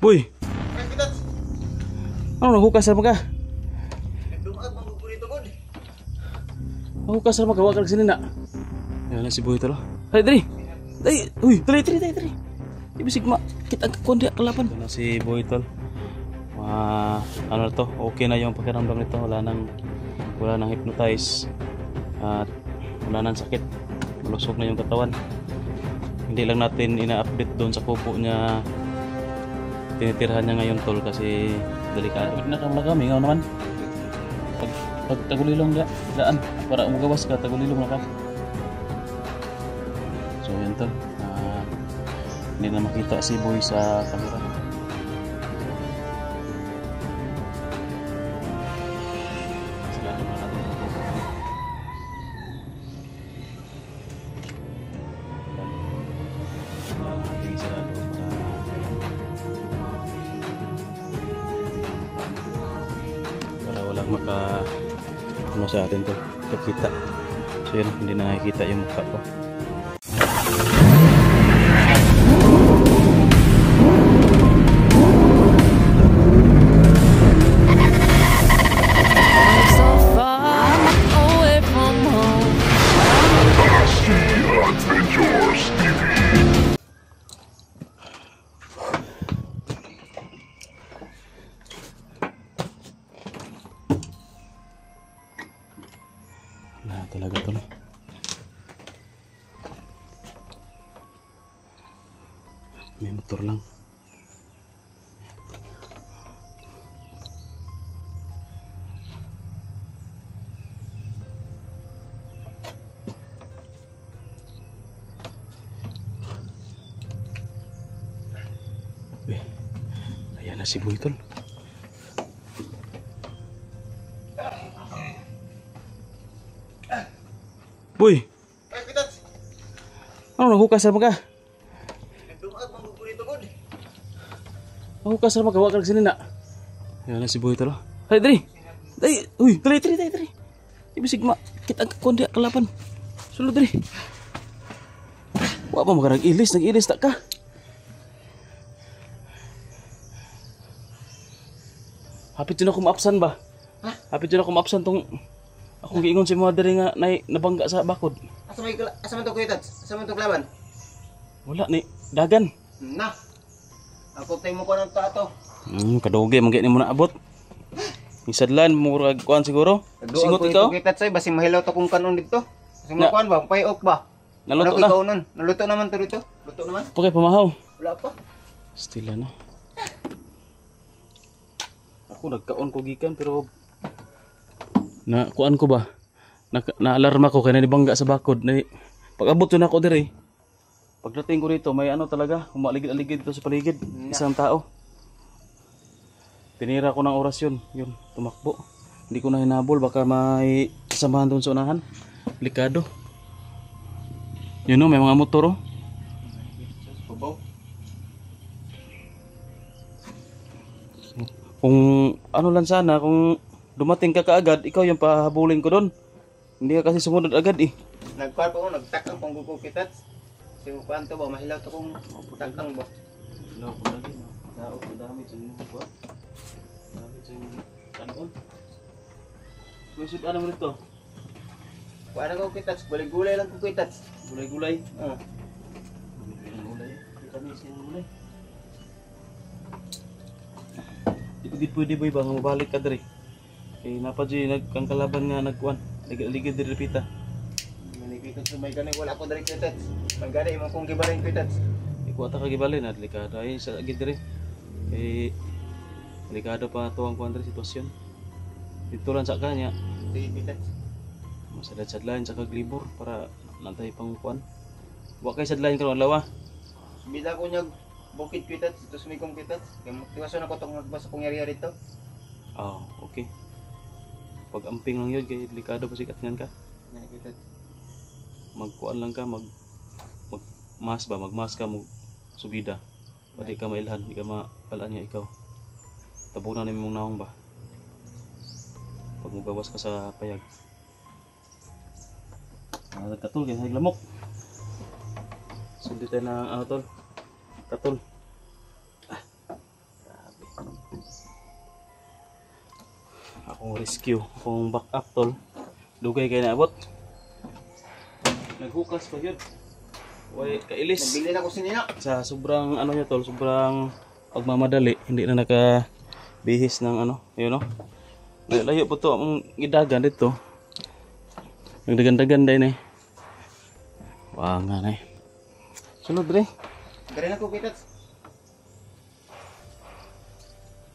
Boy. Ano naghukas sa mga? Naghukas sa mga wag sini na. Yan na si Boy talo. Hay diri. Dai, uy, diri. Ibisig ma kita kundi kalaban. Yan na si Boy tol. Ano to? Okay na yung pakiramdam nito. Wala nang hypnotize. At wala nang sakit. Malusog na yung katawan. Hindi lang natin ina-update doon sa kupo niya. Tinitirhan niya ngayon tol kasi delikado. Nakamla kami ngayon naman. Pag tagulilong daan para umugawas ka, tagulilong na ka. So yan tol. Hindi na makita si Boy sa camera. Maka ano sa atin to kita. So yun, hindi na nakikita yung mukha ko. Nah, talaga to na. May motor lang. Ayan na si Boy tol. Boy. Ano naghukas sa mga? Naghukas sa mga wag sini na. Ayan na si Boy tol. Hay diri. Dai, uy, diri. Ibisig ma kita kundi kalaban. Sulod diri. Wa pa mo nag-ilis tak ka. Hapit din ako maapsan ba? Ha? Hapit din ako maapsan tong akong giingon si mga diri nga nabangga sa bakod. Asa man to kuitat? Asa man to klaban? Wala ni dagan. Na. Ako tay mo ko nang tato. Kadoge man gyud ni mo naabot. Isadlan mo rag kuan siguro. Singot ikaw. Kuitat say basi mahilaw to kung kanon dito. Kasi mo kuan ba, payok ba? Naluto na. Naluto naman to dito. Luto naman. Okay, pamahaw. Wala pa. Stila na. Ako nagkaon ko gikan pero na kuan ko ba? Na-alarma ko kay nabangga sa bakod. Pag-abot yun ako diri. Pagdating ko dito, may ano talaga, umaligid-aligid dito sa paligid. Isang tao. Tinira ko ng orasyon. Yun, tumakbo. Hindi ko na hinabol, baka may kasamahan doon sa unahan. Delikado. Yun o, may mga motor o. Kung ano lang sana, kung dumating ka kaagad, ikaw yung pahabulin ko doon. Hindi ka kasi sumunod agad eh. Nagkuhan pa ko, nagtakang pang gugukitat. Kasi kuhan to ba, mahilaw to kung takang ba. Mahilaw ko lagi. Tao ko dami sa inyo ba? Dami sa inyo kanon. Kusip ano mo nito? Kuhan ako kitats, gulay-gulay lang ko kitats. Gulay-gulay? Oo. Gulay? Kami siya gulay. Di pwede boy ba, mabalik ka diri. Kaya napadyo nagkangkalaban nga nagkuhan. Ligid diri pita. Manipito sa may ganay wala ko diri kitats. May ganay mo kung gibalin kitats. Ikuha ta ka gibalin at delikado ay sa gid diri. Eh delikado pa to ang kuan diri sitwasyon. Dito lang sa kanya. Di kitats. Masadad-sadlain sa kaglibor para nantay pang kuan. Wa kay sadlain karon lawa. Bila ko nyag bukid kitats, ito sumikong kitats. Kaya tiwason ako itong nagbasa kong yari dito. Oh, okay. Pag amping lang yun, kaya delikado pa sikat nga ka. Magkuan lang ka, magmas ka, subida. Pwede ka mailhan, di ka makalaan niya ikaw. Tabunan namin mong naong ba? Pag magawas ka sa payag. Katul, kaya lamok. Sundi tayo na ano tol. Katul. akong rescue, akong backup tol. Dugay kay naabot. Naghukas pa yun. Way kailis. Nabili na ko sinina. Sa sobrang ano niya tol, sobrang pagmamadali, hindi na nakabihis ng ano, yun no. Layo po to ang gidagan dito. Nagdagan-dagan din eh. Wangan eh. Sunod dre. Gari na ko kitats.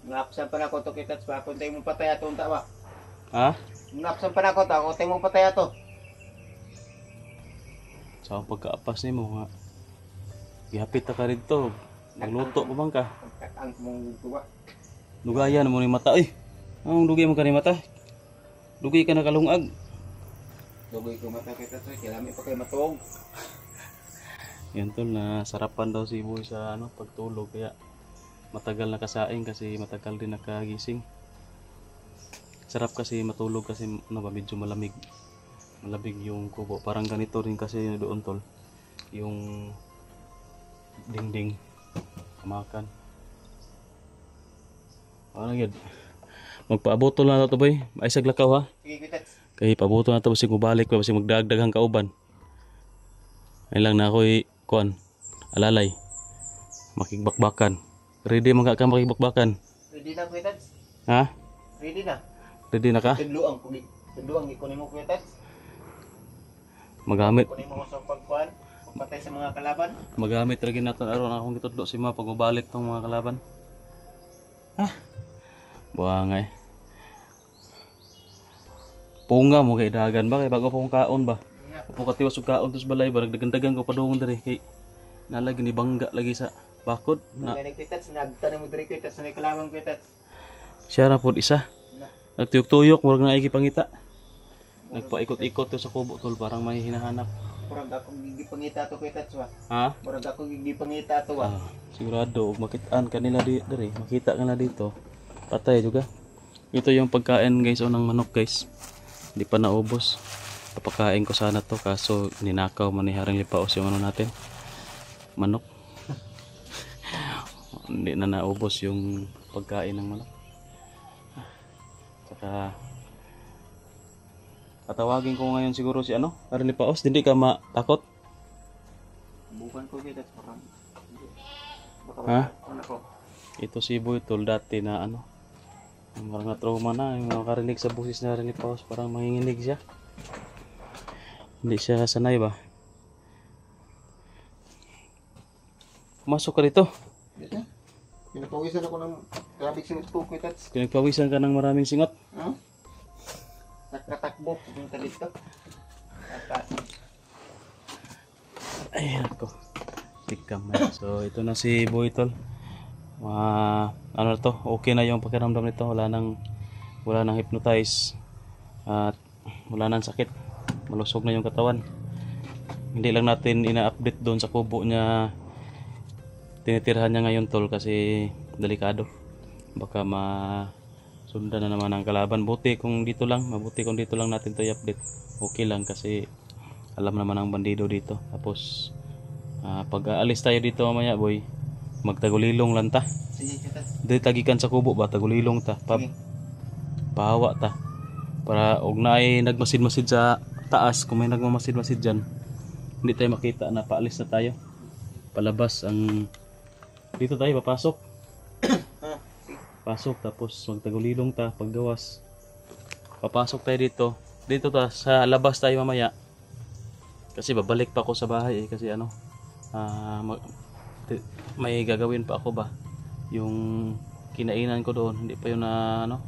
Ngapsan pa na ko to kitats pa. Kung tayo mo patay ato unta ba? Ha? Ngapsan pa na ko to. Kung tayo mo patay ato. Sa pagkaapas ni mo nga. Gihapit ka dito. Magluto pa bang ka? Ang mong tuwa. Lugayan mo ni mata. Ay! Ang dugay mo ka ni mata. Dugay ka na kalungag. Dugoy ko mata kitats. Kilami pa kayo matuog. Yan tol, na sarapan daw si Boy sa ano, pagtulog. Kaya matagal na kasaing kasi matagal din nakagising. Sarap kasi matulog kasi ano ba, medyo malamig. Malamig yung kubo. Parang ganito rin kasi doon tol. Yung dingding. Kamakan. Ano yun? Magpaabotol na ito boy. Ay saglakaw ha. Sige kitats. Kaya paabotol na ito kasi kubalik pa kasi magdagdaghang kauban. Ay lang na ako'y kuan. Alalay. Makigbakbakan. Ready man ka makigbakbakan? Ready na kitats. Ha? Ready na. Ready na ka? Tudluang kugi. Tudluang ikunin mo kitats. Magamit. Kunin mo sa pagkuan. Pagpatay sa mga kalaban. Magamit lagi natin aron akong gitudlo si ma pag mabalik tong mga kalaban. Ha? Buangay. Punga mo kay dagan ba kay bago pong kaon ba? Upo ka tiwas og kaon tus balay barag dagan-dagan ko padung diri kay nalagi ni bangga lagi sa bakod na Nagani kitats. Nagtanim mo diri kitats. Sa kalaban kitats. siya ra pod isa. Nagtuyok-tuyok murag na pangita. Nagpaikot-ikot to sa kubo tol parang may hinahanap. Murag akong gigipangita to kitats ba? Ha? Murag akong gigipangita to ba? Sigurado makitaan kanila diri, makita kanila dito. Patay juga. Ito yung pagkain guys o ng manok guys. Hindi pa naubos. Papakain ko sana to kaso ninakaw man ni Haring Lipaos yung ano natin. Manok. Hindi na naubos yung pagkain ng manok. Saka patawagin ko ngayon siguro si ano, Haring Lipaos, hindi ka matakot. Bukan ko kitats parang. Ha? Ano ko? Ito si Boy Tol dati na ano, parang na-trauma na, yung makarinig sa busis na Haring Lipaos, parang manginginig siya. Hindi siya sanay ba? Pumasok ka dito. Dito? Pinapawisan ako ng grabing singot ko kitats. Pinagpawisan ka ng maraming singot. Ha? Nakatakbo. Punta dito. Ay, ako. Tikam na. So, ito na si Boy Tol. Ano na to? Okay na yung pakiramdam nito. Wala nang hypnotize. At wala nang sakit. Malusog na yung katawan. Hindi lang natin ina-update doon sa kubo niya. Tinitirhan niya ngayon tol kasi delikado. Baka masundan na naman ang kalaban. Mabuti kung dito lang natin to i-update. Okay lang kasi alam naman ang bandido dito. Tapos pag aalis tayo dito mamaya boy, magtagulilong lang ta. Sige kitats. Dito tagikan sa kubo ba, tagulilong ta. Sige. Pahawa ta. Para og na ay nagmasid-masid sa taas, kung may nagmamasid-masid dyan, hindi tayo makita na paalis na tayo. Palabas ang dito tayo papasok. Pasok tapos magtagulilong ta paggawas. Papasok tayo dito. Dito ta sa labas tayo mamaya. Kasi babalik pa ako sa bahay kasi ano, may gagawin pa ako ba. Yung kinainan ko doon, hindi pa yun na ano,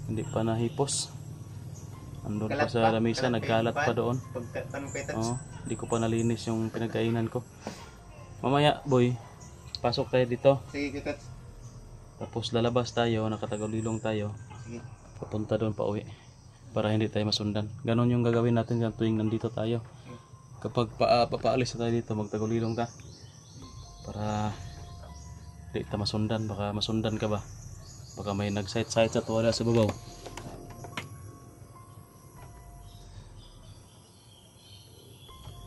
hindi pa nahipos. Andun pa sa lamisa, nagkalat pa doon. Oo, hindi ko pa nalinis yung pinagkainan ko. Mamaya boy, pasok tayo dito. Sige kitats. Tapos lalabas tayo, nakatagulilong tayo. Sige. Papunta doon pa uwi. Para hindi tayo masundan. Ganon yung gagawin natin tuwing nandito tayo. Kapag papaalis na tayo dito, magtagulilong ka. Para hindi tayo masundan. Baka masundan ka ba? Baka may nag-sight-sight sa tuwala sa babaw.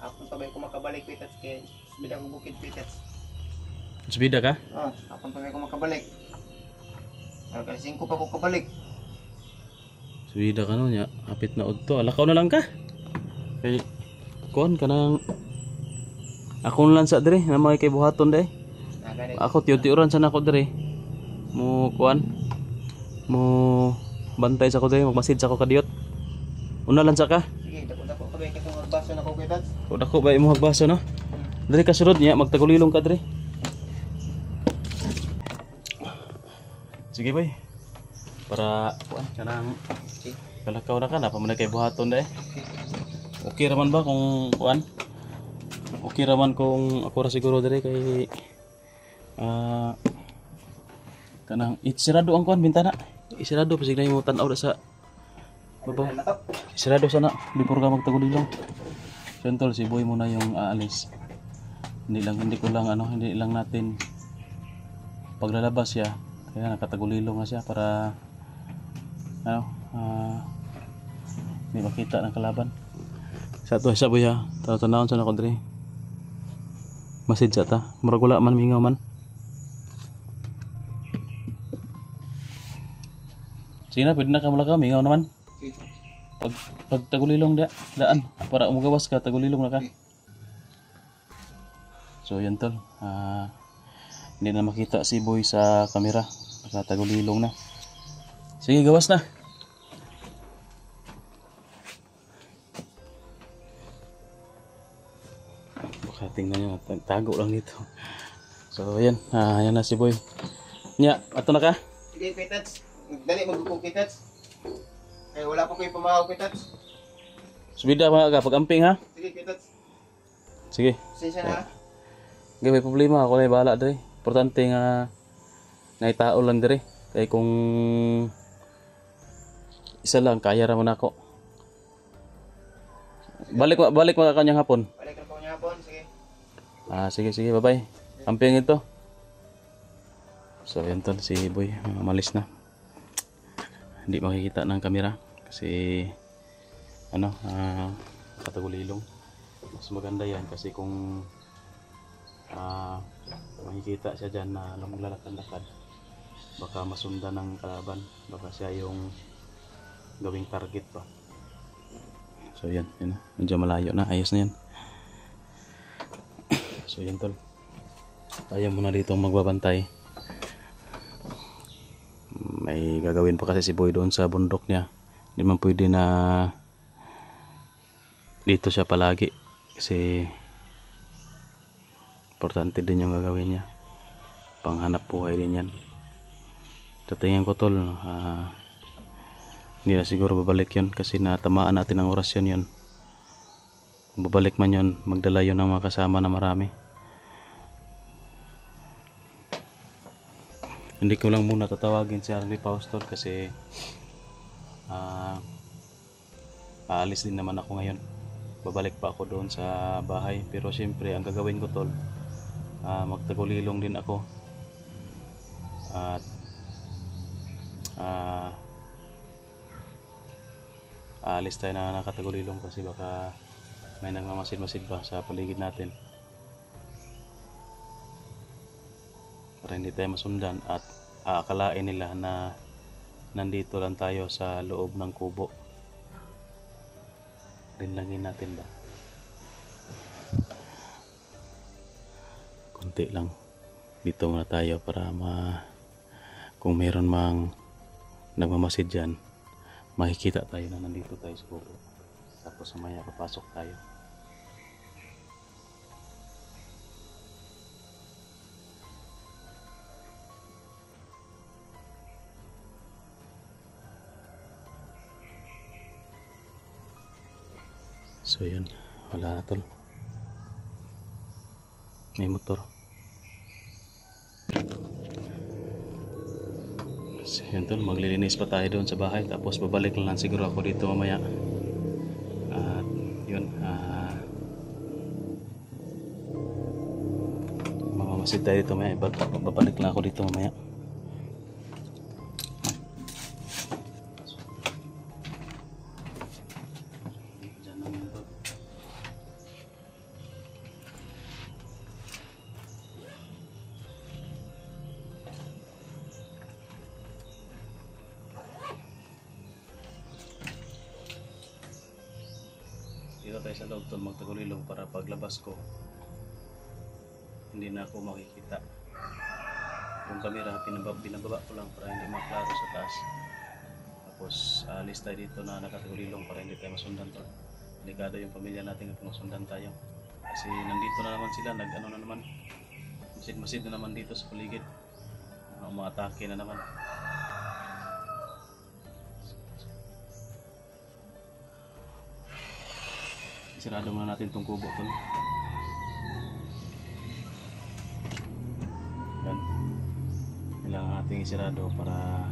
Akong tabay ko makabalik kitats kaya bida ko bukid kitats. Subida ka? Akong tabay ko makabalik. Alas 5 pa ko kabalik. Subida ka no nya, hapit na udto. Alakaw na lang ka. Kay kuan kanang ako na lang sa dire na mga kay buhaton dai. Ako tiyo-tiyoran sa nako dire. Mo kuan. Mo bantay sa ko dire, magmasid sa ko kadiyot. Una lang sa ka. Sige, dako-dako ka ba katong magbaso na ko kitats. Ko dako ba imong hagbaso no? Dire ka sulod niya magtagulilong ka dire. Sige bay. Para kuan kanang kalakaw na ka na pa man kay buhaton dai. Okay raman ba kung kuan? Okay raman kung ako ra siguro dire kay kanang isirado ang kuan bintana. Isirado pasig na yung tan-aw sa babaw. Isirado sana before ka magtagulilong. Sentol si boy muna yung aalis. Hindi ko lang hindi lang natin paglalabas siya. Kaya nakatagulilong nga siya para hindi makita ng kalaban. Sa to sa boy ha. Tanawon sa nako diri. Masid sa ta. Murag wala man mingaw man. Sige na, pwede na ka malakaw, mingaw naman. Pag tagulilong daan para umugawas ka, tagulilong na ka. So yan tol. Hindi na makita si boy sa kamera. Tagulilong na. Sige, gawas na. Tingnan nyo, tago lang dito. So yan, yan na si boy. Nya, ato na ka? Sige, kitats. Dali magkukong kitats. Kaya wala po kayo pamahaw kitats. Subida mga ka, pag-amping ha? Sige, kitats. Sige. Sensya na ha? Okay, may problema. Ako na bahala diri. Importante nga naitao lang diri. Kaya kung isa lang, kaya raman ako. Balik mga kanyang hapon. Balik na po niya hapon, sige. Sige, bye-bye. Amping ito. So, yan tol, si boy, malis na. Hindi makikita ng kamera kasi katagulilong. Mas maganda yan kasi kung makikita siya dyan na maglalakad-lakad, baka masundan ng kalaban, baka siya yung gawing target pa. So yan, medyo malayo na, ayos na yan. So yan tol, tayo muna dito magbabantay. May gagawin pa kasi si boy doon sa bundok niya. Hindi man pwede na dito siya palagi kasi importante din yung gagawin niya, panghanap buhay din yan. Tatingin ko tol, hindi na siguro babalik yun kasi natamaan natin ang oras yun. Kung babalik man yun, magdala yun ng mga kasama na marami. Hindi ko lang muna tatawagin si Harley Paustol kasi aalis din naman ako ngayon. Babalik pa ako doon sa bahay, pero siyempre ang gagawin ko tol, magtagulilong din ako at aalis tayo na nakatagulilong kasi baka may nagmamasid-masid ba sa paligid natin para hindi tayo masundan at aakalain nila na nandito lang tayo sa loob ng kubo. Rinlangin natin ba? Konti lang dito muna tayo para kung meron mang nagmamasid dyan, makikita tayo na nandito tayo sa kubo. Tapos mamaya papasok tayo. So yun, wala na tol. May motor. So yun tol, maglilinis pa tayo doon sa bahay. Tapos babalik lang siguro ako dito mamaya. At yun, mamamasid tayo dito mamaya. Babalik lang ako dito mamaya. tayo sa loob tol, magtagulilong para paglabas ko hindi na ako makikita. Yung camera binababa ko lang para hindi maklaro sa taas. Tapos alis tayo dito na nakatagulilong para hindi tayo masundan tol. Delikado yung pamilya natin kung masundan tayo. Kasi nandito na naman sila, nag-ano na naman. Masid na naman dito sa paligid. Umaatake na naman. Isirado muna natin itong kubo tol. Yan. Kailangan natin isirado para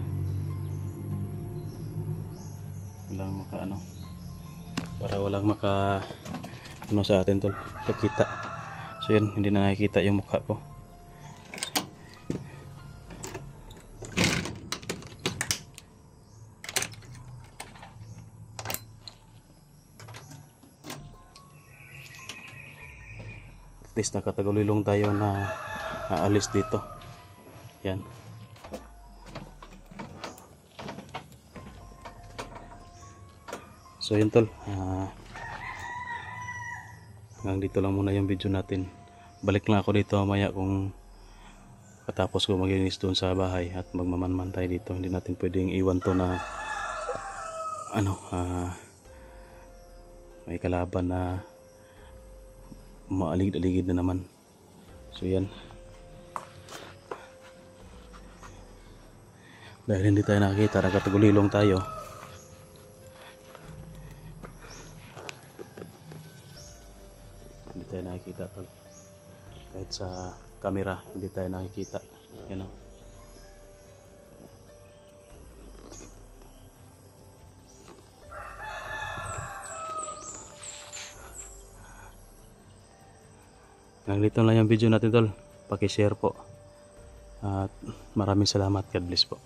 walang maka ano sa atin tol, kakita. So yun, hindi na nakikita yung mukha ko. At least nakatagulilong tayo na aalis dito. Yan. So yun tol, hanggang dito lang muna yung video natin. Balik lang ako dito mamaya kung katapos ko maglinis doon sa bahay at magmamanman tayo dito. Hindi natin pwedeng iwan to na may kalaban na maaligid-aligid na naman. So yan, dahil hindi tayo nakakita, nakatagulilong tayo. Hindi tayo nakikita tol. Kahit sa camera hindi tayo nakikita. Yan o. Dito lang yung video natin tol. Paki-share po. At maraming salamat. God bless po.